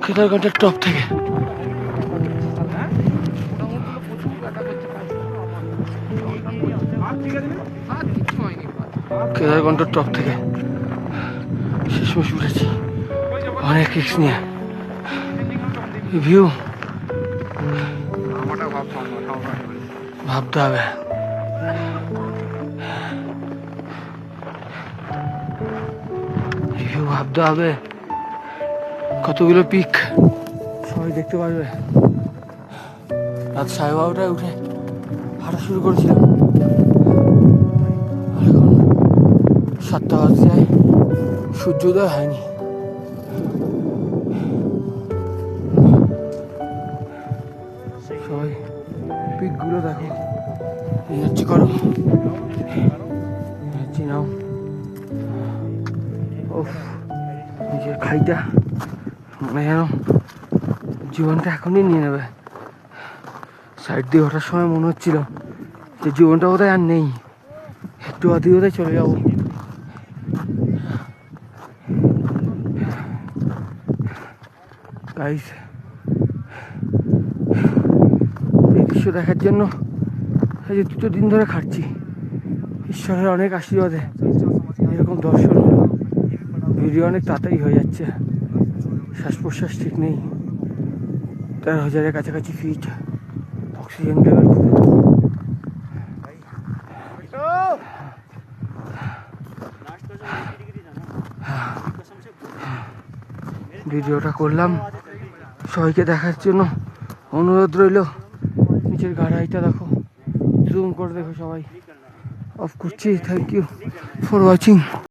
কেদারঘাটের top থেকে। কেদারঘাটের top থেকে শেষমেশ উঠেছি অনেক রিস্ক নিয়ে। ভিউ ভাবতে হবে। ভিউ ভাবতে হবে, কতগুলো পিক সবাই দেখতে পারবে। রাত 12:30টায় উঠে হাঁটা শুরু করেছিলাম, এখন 7টা বাজতে যায়, সূর্যোদয় হয়নি। সবাই পিকগুলো দেখো, এনার্জি করো, এনার্জি নাও। ওফ, নিজের খাইটা মানে যেন জীবনটা এখনই নিয়ে নেবে। সাইড দিয়ে ওঠার সময় মনে হচ্ছিল যে জীবনটা বোধহয় আর নেই, একটু আধি বোধহয় চলে যাবো। গাইস, এই দৃশ্য দেখার জন্য এই যে 2 দিন ধরে খাটছি। ঈশ্বরের অনেক আশীর্বাদে এরকম দর্শন হলো। ভিডিও অনেক তাড়াতাড়ি হয়ে যাচ্ছে, শ্বাস প্রশ্বাস ঠিক নেই। 13,000-এর কাছাকাছি ফিট, অক্সিজেন লেভেল খুব। ভিডিওটা করলাম সবাইকে দেখার জন্য, অনুরোধ রইল নিচের গাড়াইটা দেখো, জুম করে দেখো সবাই। অফ করছি। Thank you for watching.